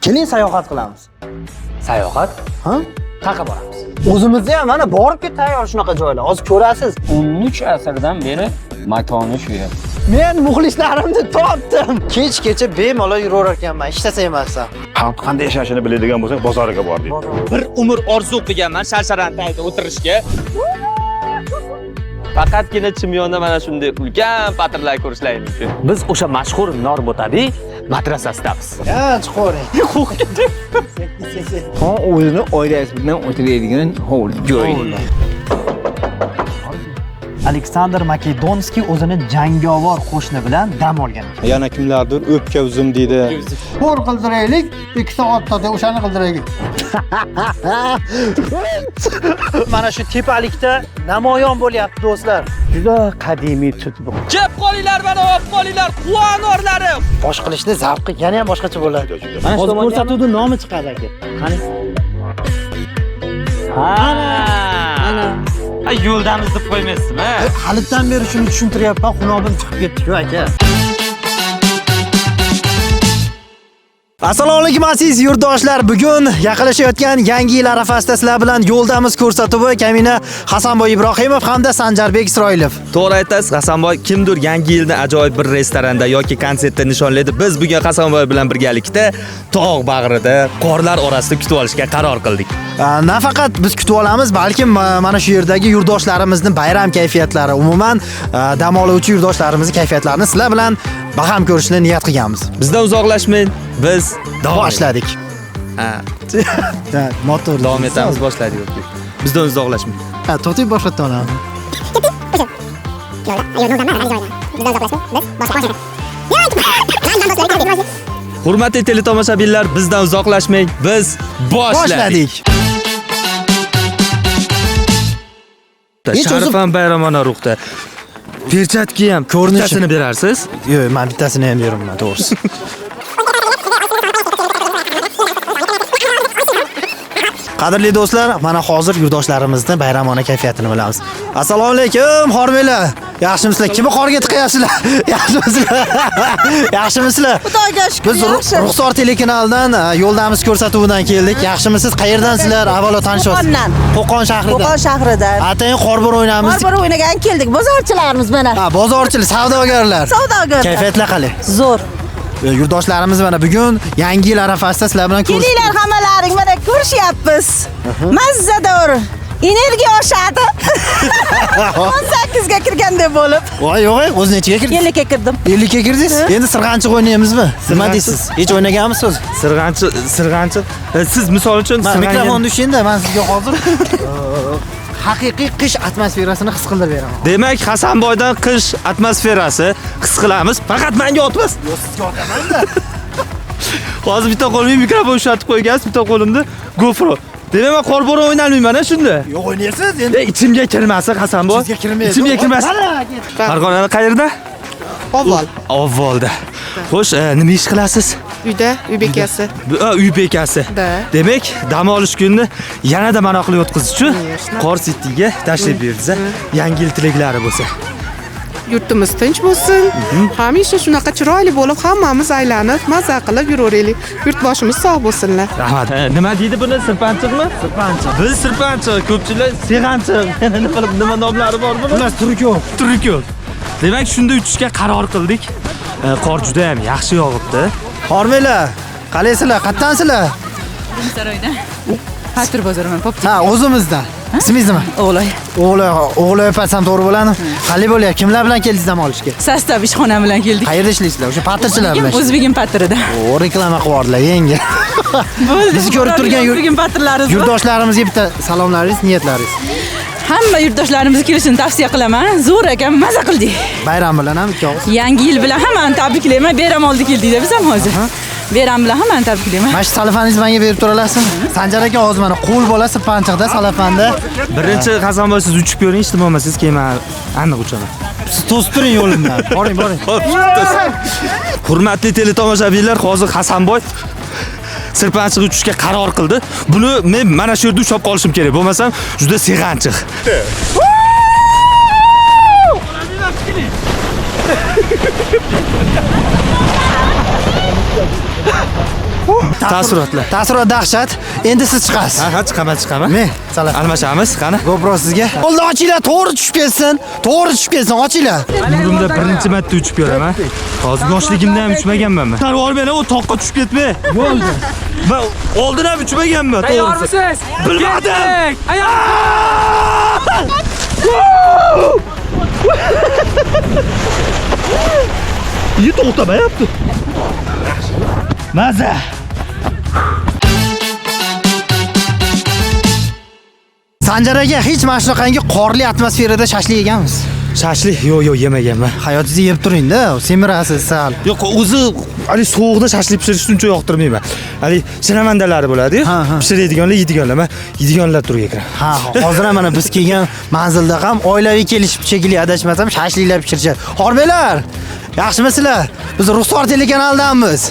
Keling sayohat qilamiz. Sayohat? Ha? Qayerga boramiz? O'zimizda ham mana borib tayyor shunaqa joylar. Hozir ko'rasiz. 13 asrdan beri makoni shu yer. Men muxlislarimni topdim. Kech-kecha bemalol yuraver ekanman, ishlasa emasam. Xalq qanday yashashini biladigan bo'lsak, bozoriga bordik. Bir umr orzu qilganman sharsharantayda o'tirishga. Faqatgina Chimyonda mana shunday ulkan patirlar ko'rishlar mumkin. Biz o'sha mashhur Norbotabiy madrasasidamiz. Ya, chiqoring. Ha, o'zini oilasi bilan o'tiradigan hovli joy. Aleksandr Makedonskiy o'zini jangovar qo'shni bilan dam olgan. Yana kimlardir o'pka uzum deydi. To'r qildiraylik, 2 soatda o'shani qildiraylik. Mana shu tepalikda namoyon bo'lyapti do'stlar. Juda qadimiy tutbu. Jeb qolinglar mana, olib qolinglar, quvonorlari. Bosh qilishni zavqi yana ham boshqacha bo'ladi. Mana shu ko'rsatuvning nomi chiqadi aka. Qani? Ana. Ha, yo'ldamiz deb qo'ymaysizmi? Halitdan beri shuni tushuntiryapman, xunobim chiqib ketdi-ku aka. Assalomu alaykum aziz yurtdoshlar. Bugun yaqinlashayotgan Yangi yil arafasida sizlar bilan yo'ldamiz ko'rsatuvi kamina Hasanboy Ibrohimov hamda Sanjarbek Isroilov. To'g'ri aytasiz, Hasanboy kimdir Yangi yilni ajoyib bir restoranda yoki konsertda nishonlaydi. Biz bugun Hasanboy bilan birgalikda tog' bag'rida, qorlar orasida kutib olishga qaror qildik. Nafaqat biz kutib olamiz, balki mana shu yerdagi yurtdoshlarimizning bayram kayfiyatlari, umuman dam oluvchi yurtdoshlarimizni kayfiyatlarini sizlar bilan baham ko'rishni niyat qilganmiz. Bizdan uzoqlashmang. Biz boshladik. Ha, motor davom etamiz, boshladik. Bizdan uzoqlashmang. Ha, to'xtab boshlatib olamiz. Hurmatli teletomoshabinlar, bizdan uzoqlashmang. Biz boshladik. Sharifan bayramona ruhda. Perchatga ham ko'rinishini berarsiz? Yo'q, men bittasini ham beraman, to'g'risi. Qadrli do'stlar, mana hozir yurtdoshlarimizning bayramona kayfiyatini bilamiz. Assalomu alaykum, xormanglar. Yaxshimisizlar? Kimni qorga tiqayapsizlar? Yaxshimisizlar? Yaxshimisizlar? Xudoga shukr, Biz yaxshi. Ruxsor telekanalidan yo'ldamiz ko'rsatuvidan keldik. Yaxshimisiz? Qayerdansizlar? Avvalo tanishasiz. Qo'qondan. Qo'qon shahridan. Qo'qon shahridan. Atayin qorbor o'ynamiz. Qorbor o'ynagan keldik. Bozorchilarimiz mana. Ha, bozorchilar, savdogarlar. Savdogarlar. Kayfiyatlar qalay? Zo'r. Yurtdoshlarimiz mana bugun Yangi yil arafasida sizlar bilan Kelinglar hammalaring, mana ko'rishyapmiz. Mazzador. Energiya oshadi. 18 ga kirganda bo'lib. Voy, yo'q, o'zi nechiga kirdingiz? 50 ga kirdim. 50 ga kirdingiz? Endi sirg'anchiq o'ynaymizmi? Nima deysiz? Hech o'ynaganmisiz? Sirg'anchiq. Siz misol uchun mikrofonni tushingda, men sizga hozir haqiqiy qish atmosferasini his qildirib beraman. Demak, Hasanboydan qish atmosferasi his qilamiz. Faqat menga otmas. Yo'q, sizga otaman-da. Hozir bitta qo'limga mikrofon ushlatib qo'ygansiz, bitta qo'limda GoPro. Demak, men qorbora o'ynalmayman-a shunda. Yo'q, o'ynaysiz endi. Ichimga kirmasa Hasanboy. Sizga kirmaydi. Ichimga kirmasa. Farg'onada qayerda? Avval. Avvalda. Xo'sh, nima ish qilasiz? Uyda, uy bekasi. Uy bekasi. Da. Demak, dam olish kunini yanada manoqli o'tkazish uchun Qor City'ga tashrif buyursa, Yangi yil tilaklari bo'lsa. Yurtimiz tinch bo'lsin. Hamisha shunaqa chiroyli bo'lib, hammamiz aylanib, maza qilib yuraveraylik. Yurtboshimiz sog' bo'lsinlar. Rahmat. Nima deydi buni? Sirpanchiqmi? Sirpanchiq. Biz sirpanchiq, ko'pchilik seg'anchiq. Nima nomlari bor buni? Ular turkyo'q. Turkyo'q. Demak, shunda uchishga qaror qildik. Qor juda ham yaxshi yog'ibdi. Xormanglar, qalaysizlar? Qayerdansizlar? Saroydan. Patr bozoriman, popchi. Ha, o'zimizdan. Ismingiz nima? O'g'loy. O'g'loy opasam to'g'ri bo'ladimi? Qanday bo'lyapti? Kimlar bilan keldingiz dam olishga? Sostav ishxonam bilan keldik. Qayerda ishlaysizlar? O'sha patirchilar bilan. O'zbegim patrida. O, reklama qilyaptilar, yengil. Bizni ko'rib turgan O'zbegim patrlarimiz. yurtdoshlarimizga bitta salomlaringiz, niyatlaringiz. Hamma yurtdoshlarimizga kelishini tavsiya qilaman. Zo'r ekan, maza qildik. Bayram bilan ham ikki og'iz. Yangi yil bilan hammani tabriklayman. Bayram oldi keldik-da biz ham hozir. Bayram bilan hammani tabriklayman. Mana shu salafaningizni menga berib turalasizmi? Sanjar aka hozir mana qo'l bola sirpanchiqda salafanda. Birinchi Hasanboy siz uchib ko'ring, ishtim olmasangiz keyin men aniq uchaman. Siz to'sib turing yo'limdan. Boring. Hurmatli teletomoshabinlar, hozir Hasanboy sirpanchiq uchishga qaror qildi. Buni men mana shu yerda ushlab qolishim kerak. Bo'lmasam juda seg'anchiq. Taassurotlar. Taassurot dahshat. Endi siz chiqasiz. Ha, chiqaman. Men, salam. Almashamiz, qani? GoPro sizga. Qo'lni ochinglar, to'g'ri tushib ketsin. Ochinglar. Umrimda birinchi marta uchib ko'raman. Hozir yoshligimda ham uchmaganman men. Tarvor meni u toqqa tushib ketma. Bo'ldi. Men oldin ham uchmaganman, to'g'risi. Tayyormisiz? Bilmadim. Yi to'xtamayapti. Maza. Sanjar aka, hech mana shunaqangi qorli atmosferada shashlik yeganmiz. Shashlik yo'q, yemaganman. Hayotingizni yeb turing-da, semirasiz sal. Yo'q, o'zi ali sovuqda shashlik pishirishni uncha yoqtirmayman. Ali shinamandalari bo'ladi-yu. Pishiradiganlar, yeydiganlar. Men yeydiganlar turiga kiraman. Ha, hozir ham mana biz kelgan manzilda ham oilaviy kelishib shekilli adashmasam shashliklar pishirishadi. Xorbeylar, yaxshimisizlar? Biz Ruslar telekanalidanmiz.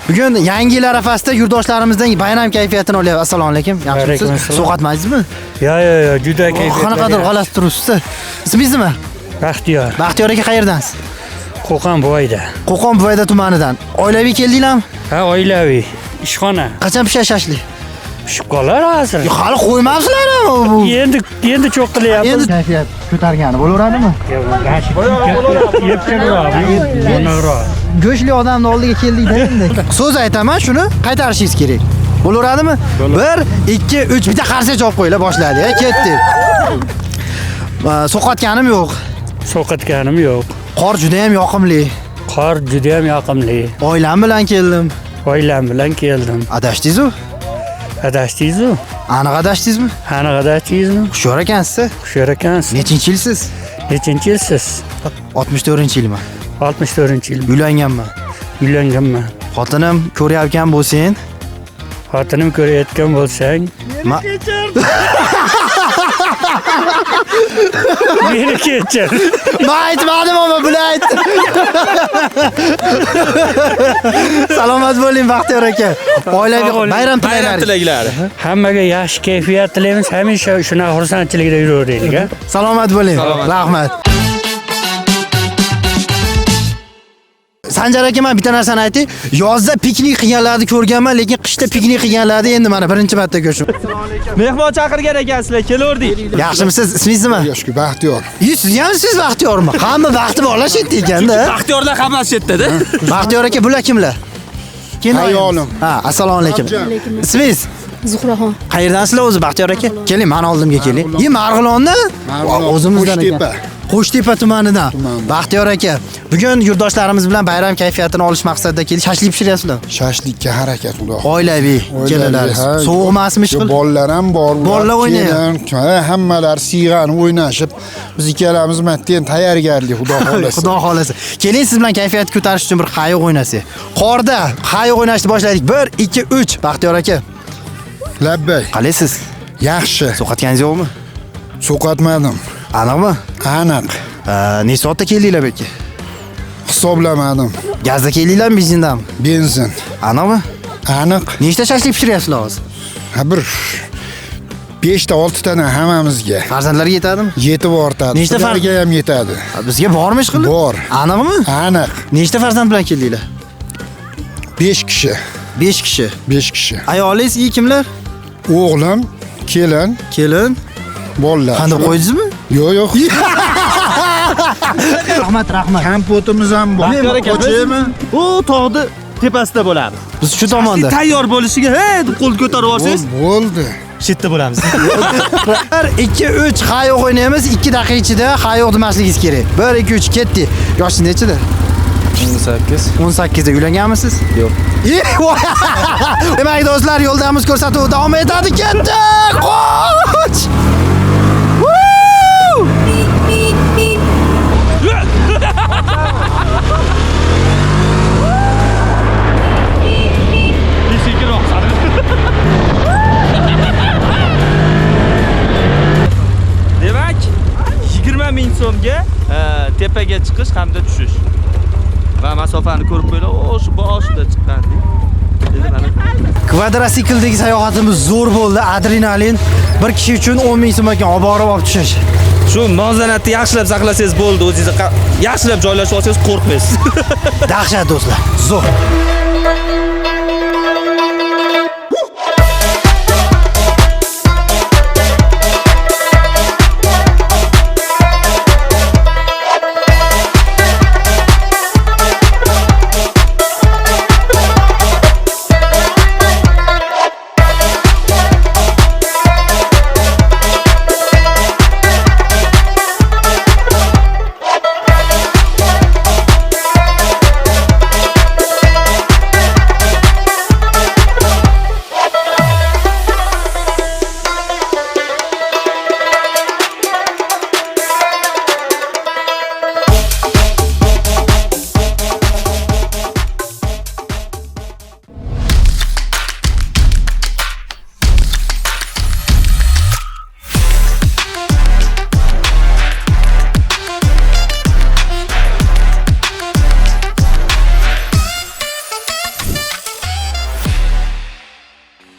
Bugun yangi yil arafasida yurtdoshlarimizdan bayram kayfiyatini olyapmiz. Assalomu alaykum. Yaxshimisiz? Sovqatmaysizmi? Yo'q, juda kayfiyat. Qanaqadir g'alati turibsiz. Ismingiz nima? Baxtiyor. Baxtiyor aka qayerdansiz? Qo'qonboyda. Qo'qonboyda tumanidan. Oilaviy keldinglarmi? Ha, oilaviy. Ishxona. Qachon pishadi shashlik? Pishib qolar hozir. Hali qo'ymabsizlar-ku bu. Endi cho'q qilyapmiz. Endi kayfiyat ko'targani bo'laveradimi? Go'shtli odamning oldiga keldik-da endi. So'z aytaman, shuni qaytarishingiz kerak. Bo'laveradimi? 1, 2, 3 bitta qarsak olib qo'yinglar, boshladi, ketdik. So'qatganim yo'q. So'qatganim yo'q. Qor juda ham yoqimli. Qor juda ham yoqimli. Oilam bilan keldim. Oilam bilan keldim. Adashdingiz-ku? Adashdingiz-ku? Aniq adashdingizmi? Aniq adashdingizmi? Hushyor ekansiz. Hushyor ekansiz. Nechinchi yilsiz? Nechinchi yilsiz? 64-yilman. 64-yil. Uylanganman. Uylanganman. Xotinim ko'rayotgan bo'lsang, Xotinim ko'rayotgan bo'lsang, meni kechir. Men aytmadim, ammo bular aytdi. Salomat bo'ling Baxtiyor aka. Oilaviy bayram tilaklari. Hammaga yaxshi kayfiyat tilaymiz. Hamisha shunaqa xursandchilikda yuraveraylik, ha. Salomat bo'ling. Rahmat. Sanjar aka, men bitta narsani aytay. Yozda piknik qilganlarni ko'rganman, lekin qishda piknik qilganlarni endi mana birinchi marta ko'rishim. Mehmon chaqirgan ekansizlar, kelaverdik. Yaxshimisiz? Ismingiz nima? Yoshku Baxtiyor. Siz ham siz Baxtiyormi? Hamma baxti bolash ekanda. Baxtiyorlar hammasi chetda-da. Baxtiyor aka, bular kimlar? Ayolim. Ha, assalomu alaykum. Ismingiz? Zuhraxon. Qayerdansizlar o'zi Baxtiyor aka? Keling, meni oldimga keling. Marg'ilonda? O'zimizdan ekan. Qo'shtepa tumanidan. Baxtiyor aka, bugun yurtdoshlarimiz bilan bayram kayfiyatini olish maqsadida kelib shashlik pishiryapsizlar. Shashlikka harakat xudo. Oilaviy kelinlarimiz. Sovuq emasmi ish qil? Bolalar ham bor. Bolalar o'ynayapti. Hammalar siyg'ani o'ynashib, biz ikkalamiz matdan tayyorgarlik xudo xolasa. Xudo xolasa. Keling, siz bilan kayfiyat ko'tarish uchun bir qayiq o'ynasak. Qorda qayiq o'ynashni boshladik. 1, 2, 3. Baxtiyor aka. Labbay. Qalaysiz? Yaxshi. So'qatganingiz yo'qmi? So'qatmadim. Aniqmi? Aniq. Necha soatda keldinglar bu aka? Hisoblamadim. Gazda keldinglarmi, benzindami? Benzin. Aniqmi? Aniq. Nechta shashlik pishiryapsizlar hozir? Ha, bir 5 ta 6 tani hammamizga. Farzandlarga yetadimi? Yetib ortadi. Nechta Sizlarga ham yetadi. Bizga bormi ish qilib? Bor. Aniqmi? Aniq. Nechta farzand bilan keldinglar? 5 kishi. 5 kishi. 5 kishi. Ayolingiz kimlar? O'g'lim, kelin, bolalar. Qanday qo'ydingizmi? Yo'q. Rahmat. Kompotimiz ham bor. Ochaymi? U tog'ni tepasida bo'lamiz. Biz shu tomonda. Tayyor bo'lishiga, deb qo'l ko'tarib olsangiz, Bo'ldi. chetda bo'lamiz. 1, 2, 3 qayiq o'ynaymiz. 2 daqiqa ichida qayiq demasligingiz kerak. 1, 2, 3 ketdik. Yoshingiz nechida? 18. 18da uylanganmisiz? Yo'q. Demak do'stlar, yo'ldamiz ko'rsatuv davom etadi. Ketdik! Qoch! Demak, 20 ming so'mga tepaga chiqish hamda tushish. Va masofani ko'rib qo'ylar, shu boshida chiqqandik. Kvadrosikldagi sayohatimiz zo'r bo'ldi, adrenalin. Bir kishi uchun 10 ming so'm ekan, olib borib tushish. Shu muvozanatni yaxshilab saqlasangiz bo'ldi, o'zingiz yaxshilab joylashib olsangiz qo'rqmaysiz. Dahshat do'stlar, zo'r.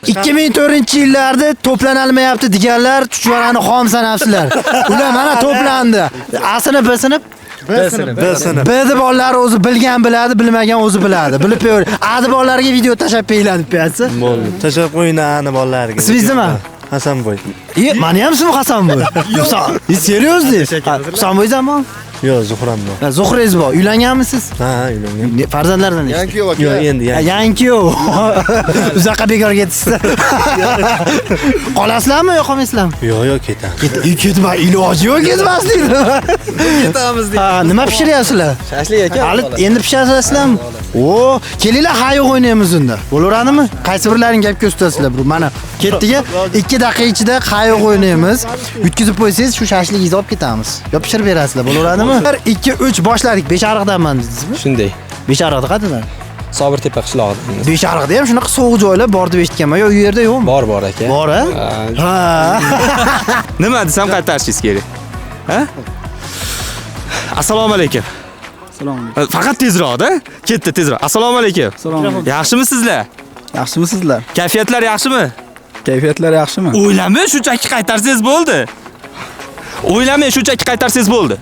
2004-yillarda to'planolmayapti deganlar chuchvarani xom sanabsizlar. Ular mana to'plandi. A-sinib, B-sinib B'ni bolalar o'zi bilgan biladi, bilmagan o'zi biladi. Bilib qo'ying. A'ni bolalarga video tashab qo'yinglar deb qo'yasiz. Bo'ldi. Tashab qo'ying ani bolalarga. Ismingiz nima? Hasanboy. Meni ham ismim Hasanboy. Seriously? Hasanboysanmi? Yo'q, Zuhram bor. Zuhrangiz bor. Uylanganmisiz? Ha, uylangan. Farzandlardan nechta? Yangi yo'q Yo'q, endi Yangi yo'q. Uzoqqa bekor ketisizlar. Qolasizlarmi yo qolmaysizlarmi? Yo'q, ketamiz. Ketma, iloji yo'q ketmaslikni. Ketamiz deb. Ha, nima pishiryapsizlar? Shashlik ekan. Hali endi pishirasizlarmi? O, kelinglar hayo o'ynaymiz unda. Bo'laveradimi? Qaysi birlaring gap ko'rsatasizlar bu? Mana ketdiga 2 daqiqa ichida hayo o'ynaymiz. Yutkizib qo'ysangiz shu shashligingizni olib ketamiz. Yo pishirib berasizlar, bo'laveradimi? 1 2 3 boshladik. Beshariqdanman dedingizmi? Shunday. Beshariqda qayerdan? Sobir tepa qishlog'idan. Beshariqda ham shunaqa sovuq joylar bor deb eshitganman. Yo, u yerda yo'qmi? Bor aka. Bor, ha? Ha. Nima desam qaytarishingiz kerak? Ha? Assalomu alaykum. Assalomu alaykum. Faqat tezroq-da. Ketdi tezroq. Assalomu alaykum. Assalomu alaykum. Yaxshimisizlar? Yaxshimisizlar? Kayfiyatlar yaxshimi? Kayfiyatlar yaxshimi? O'ylamay shunchaki qaytarsangiz bo'ldi. O'ylamay shunchaki qaytarsangiz bo'ldi.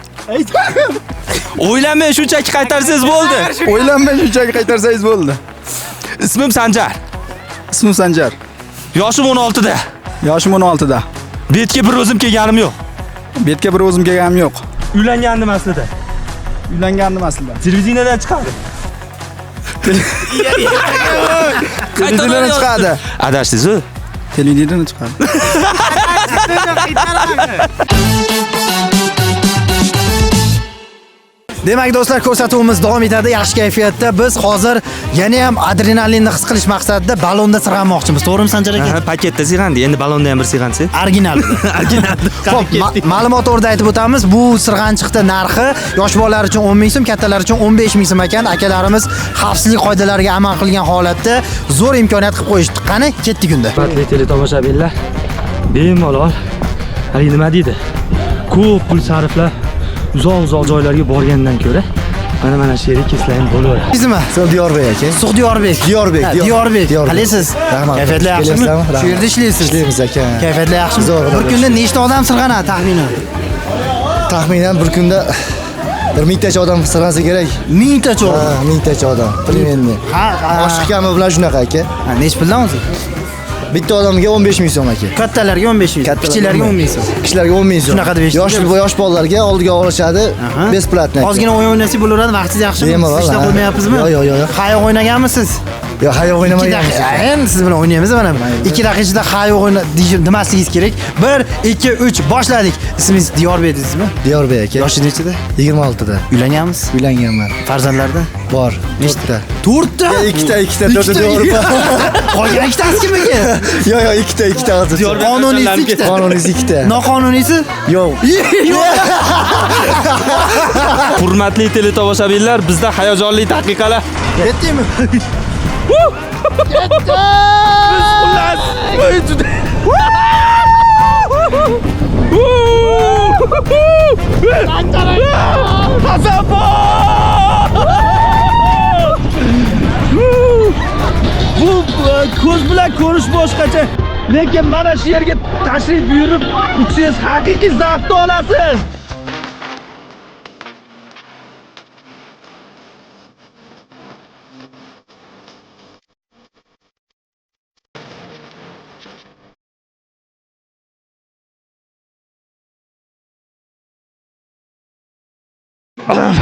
O'ylamay shunchaki qaytarsangiz bo'ldi. O'ylanmay shunchaki qaytarsangiz bo'ldi. Ismim Sanjar. Ismim Sanjar. Yoshim 16 da. Yoshim 16 da. Betga bir o'zim kelganim yo'q. Betga bir o'zim kelganim yo'q. Uylangandim aslida. Uylangandim aslida. Televiziyadan chiqadi. Televiziyadan chiqadi. Adashdingiz-ku? Televiziyadan chiqadi. Demak do'stlar, ko'rsatuvimiz davom etadi. Yaxshi kayfiyatda. Biz hozir yana ham adrenalinni his qilish maqsadida ballonda sirg'anmoqchimiz. To'g'rimi Sanjar aka? Ha, paketda sirg'andi. Endi ballonda ham bir sirg'ansa. Original. Xo'p, ma'lumot o'rnida aytib o'tamiz. Bu sirg'anchiqda narxi yosh bolalar uchun 10 ming so'm, kattalar uchun 15 ming so'm ekan. Akalarimiz xavfsizlik qoidalariga amal qilgan holatda zo'r imkoniyat qilib qo'yishdi. Qani, ketdik unda. Hurmatli teletomoshabinlar, bemalol hali nima deydi? Ko'p pul sarflab uzoq joylarga borgandan ko'ra mana shu yerga keslayim bo'laveradi. Sizmi? Diyorbek aka. Sug'diyorbek. Diyorbek. Qalisiz? Rahmat. Kayfiyatlar yaxshimi? Shu yerda ishlaysiz. Ishlaymiz aka. Kayfiyatlar yaxshimi? Bir kunda nechta odam sirg'anadi taxminan? Taxminan bir kunda 1000 tacha odam sirg'ansa kerak. 1000 tacha odam. Ha, 1000 tacha odam. Примерно. Oshliq kami bilan shunaqa aka. Nech puldan o'zi? Bitta odamga 15 ming so'm aka. Kattalarga 15 ming, kichiklarga 10 ming so'm. Kichiklarga 10 ming so'm. Shunaqa deb eshitdim. Yosh bolalarga oldiga olishadi, besplatno. Ozgina o'yin o'ynasak bo'laveradi, vaqtingiz yaxshimi? Bemalol, Siz ishlab ha. qo'ymayapsizmi? Yo'q. Hayo o'ynaganmisiz? Yo'q, hayo o'ynamaganmiz. Endi siz bilan o'ynaymiz mana. 2 daqiqa ichida hayo o'yna demasligingiz kerak. 1 2 3 boshladik. Ismingiz Diyorbek dedingizmi? Diyorbek aka. Yoshingiz nechida? 26 da. Uylanganmiz? Uylanganman. Farzandlarda? Bor. Nechta? 4 ta? 2 ta, 4 ta Diyorbek. Qolgan ikkitasi kimniki? Yo'q, 2 ta hozir. Qonuniysi 2 ta. Qonuniysi 2 ta. Noqonuniysi? Yo'q. Hurmatli teletomoshabinlar, bizda hayajonli daqiqalar. Ketdingmi? Bu ko'z bilan ko'rish boshqacha. Lekin mana shu yerga tashrif buyurib, uchsangiz haqiqiy zavqni olasiz.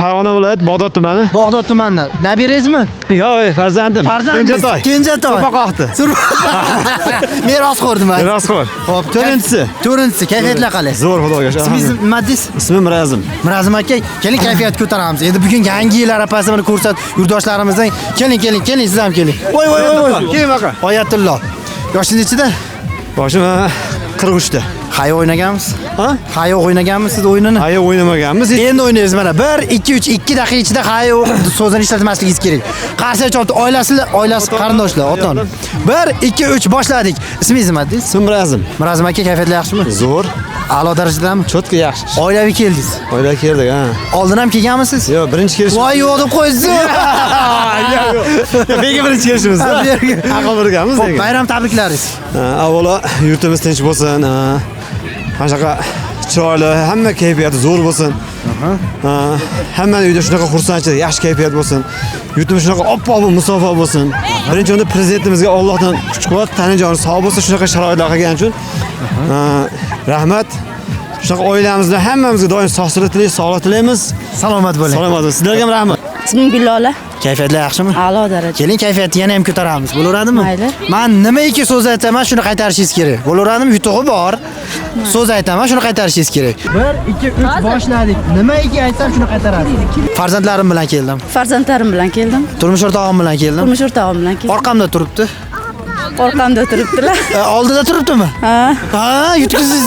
Farg'ona viloyati Bog'dod tumani. Bog'dod tumanidan. Nabirangizmi? Yo'q, farzandim. Farzandingiz? Kenjatoy. So'paqoqdi. Merosxo'r nima? Merosxo'r. Xo'p, To'rtinchisi. Kayfiyatlar qalay? Zo'r xudoga shukr. Ismingiz nima deysiz? Ismim Mirazim. Mirazim aka, keling kayfiyat ko'taramiz. Endi bugun yangi yil arafasida buni ko'rsat yurtdoshlarimizdan. Keling, siz ham keling. Voy. Keling baqa. Oyatullo. Yoshingiz nechida? Boshim 43 da. Hayo o'ynaganmiz? Ha? Hayo o'ynaganmisiz o'yinini? Hayo o'ynamaganmiz. Endi o'ynaymiz mana. 1 2 3 2 daqiqa ichida hayo so'zini ishlatmasligingiz kerak. Qarshi chorti oilasi qarindoshlar, ota-ona. 1 2 3 boshladik. Ismingiz nima dedingiz? Simrazim. Mirazim aka, kayfiyatlar yaxshimi? Zo'r. A'lo darajadami? Cho'tka yaxshi. Oilaviy keldingiz. Oila keldik, ha. Oldin ham kelganmisiz? Yo'q, birinchi kelish. Voy yo'q deb qo'ysiz. Bega birinchi kelishimiz. Aql birgamiz. Bayram tabriklaringiz. Avvalo yurtimiz tinch bo'lsin. Mana shunaqa chiroyli, hamma kayfiyati zo'r bo'lsin. Hammaning uyida shunaqa xursandchilik, yaxshi kayfiyat bo'lsin. Yurtimiz shunaqa oppoq musofo bo'lsin. Birinchi o'rinda prezidentimizga Allohdan kuch-quvvat, tani-joni sog' bo'lsin, shunaqa sharoitlar qilgani uchun. Rahmat. Shunaqa oilamizni hammamizga doim sog'-salomat tilaymiz, sog'lik tilaymiz. Salomat bo'ling. Salomat bo'ling. Sizlarga ham rahmat. Ismim Gullola. Kayfiyatlar yaxshimi? A'lo darajada. Keling, kayfiyatni yana ham ko'taramiz. Bo'laveradimi? Mayli. Men nimaiki so'z aytaman, shuni qaytarishingiz kerak. Bo'laveradimi? Yutug'i bor. So'z aytaman, shuni qaytarishingiz kerak. 1 2 3 boshladik. Nimaiki aytsam, shuni qaytarasiz. Farzandlarim bilan keldim. Farzandlarim bilan keldim. Turmush o'rtog'im bilan keldim. Turmush o'rtog'im bilan keldim. Orqamda turibdi. Orqamda turibdilar. Oldida turibdimi? Ha. Ha, yutqizsiz.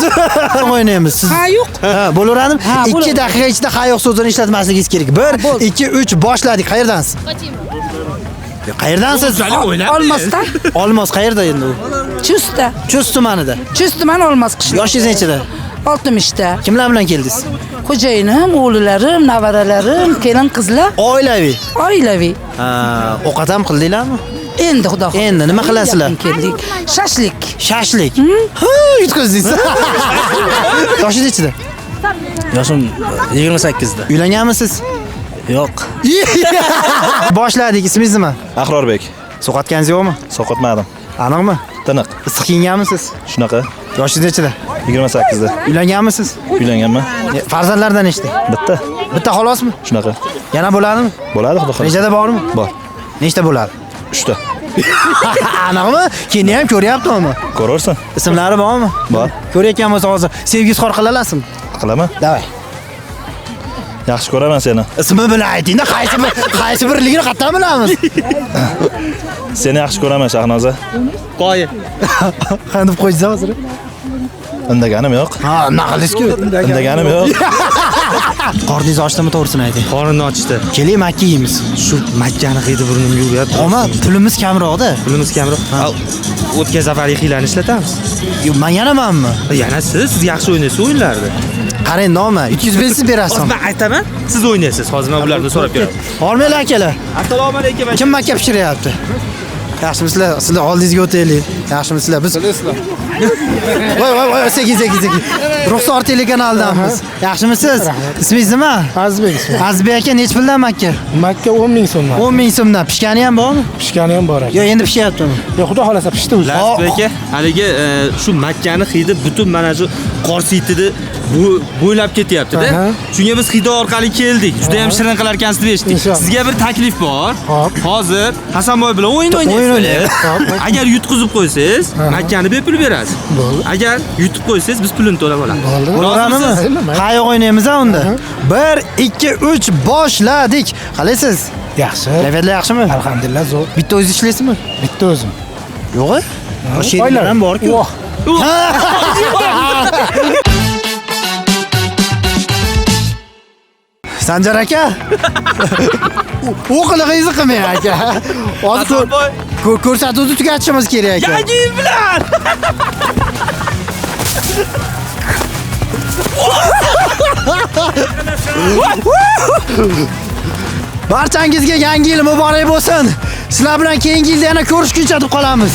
O'ynaymiz siz. Ha, yo'q. Ha, bo'laveradimi? 2 daqiqa ichida hayoq so'zini ishlatmasligingiz kerak. 1 2 3 boshladik. Qayerdansiz? Qayerdansiz? Olmasdan. Olmos qayerda endi u? Chusta. Chust tumanida. Chustaman Olmos qishloq. Yoshingiz nechida? 60ta. Kimlar bilan keldingiz? Xo'jayinim, o'g'lilarim, nevaralarim, kelin qizlar, Oilaviy. oilaviy. Ha, ovqat ham qildinglarmi? Endi xudo xohlasa. Endi nima qilasizlar? Keldik. Shashlik. Shashlik. Ha, yutqizdingiz. Yoshingiz nechida? Yoshim 28 da. Uylanganmisiz? Yo'q. Boshladik. Ismingiz nima? Ahrorbek. Sovqatganingiz yo'qmi? Sovqotmadim. Aniqmi? Tiniq. Issiq kiyinganmisiz? Shunaqa. Yoshingiz nechida? 28 da. Uylanganmisiz? Uylanganman. Farzandlardan nechta? Bitta. Bitta xolosmi? Shunaqa. Yana bo'ladimi? Bo'ladi, xudo xohlasa. Rejada bormi? Bor. Nechta bo'ladi? 3 ta. Aniqmi? Keyin ham ko'ryaptimi? Ko'rarsan. Ismlari bormi? Bor. Ko'rayotgan bo'lsa hozir sevgi izhor qila olasizmi? Qilaman. Davay. Yaxshi ko'raman seni. Ismi bilan ayting-da, qaysi birligini qattan bilamiz? Seni yaxshi ko'raman, Shahnoza. Qo'y. Qanday deb qo'ysiz hozir? Indaganim yo'q. Ha, nima qildingiz-ku? Indaganim yo'q. Qorningiz ochdimi, to'g'risini ayting. Qorinni ochdi. Keling, Makka yeymiz. Shu Makkani hidi burnimga uryapti. Ammo pulimiz kamroq-da. Pulimiz kamroq. O'tgan safar hiylani ishlatamiz. Yo, men yana manmi? Yana siz yaxshi o'ynaysiz o'yinlarni. Qarang, noma 200 bersiz berasiz. Hozir men aytaman, siz o'ynaysiz. Hozir men ulardan so'rab ko'raman. Hormaylar akalar. Assalomu alaykum. Kim makka pishiryapti? Yaxshimisizlar? Sizlar oldingizga o'taylik. Yaxshimisizlar? Biz voy, sekin. Ruxsor telekanalidamiz. Yaxshimisiz? Ismingiz nima? Azizbek ismi. Azizbek aka, nech puldan makka? Makka 10 ming so'mdan. 10 ming so'mdan. Pishgani ham bormi? Pishgani ham bor aka. Yo, endi pishyaptimi? Yo, xudo xolasa pishdi o'zi. Aka, haligi shu Makkani hidi butun mana shu Qorsitida bo'ylab ketyapti-da. Shunga biz hidi orqali keldik. Juda ham shirin qilar ekansiz deb eshitdik. Sizga bir taklif bor. Hozir Hasanboy bilan o'yin o'ynaysiz. Agar yutqizib qo'ysangiz, Makkani bepul berasiz. Agar yutib qo'ysangiz, biz pulini to'lab olamiz. Bo'ladimi? Qayoq o'ynaymiz onda? 1 2 3 boshladik. Qalaysiz? Yaxshi. Kayfiyatlar yaxshimi? Alhamdulillah, zo'r. Bitta o'zingiz ishlaysizmi? Bitta o'zim. Yo'q-a? O'shalar ham bor-ku. Sanjar aka. O'qiligingizni qilmang aka. Hozir ko'rsatuvni tugatishimiz kerak aka. Yangi yil bilan. Barchangizga yangi yil muborak bo'lsin. Sizlar bilan keyingi yilda yana ko'rishguncha deb qolamiz.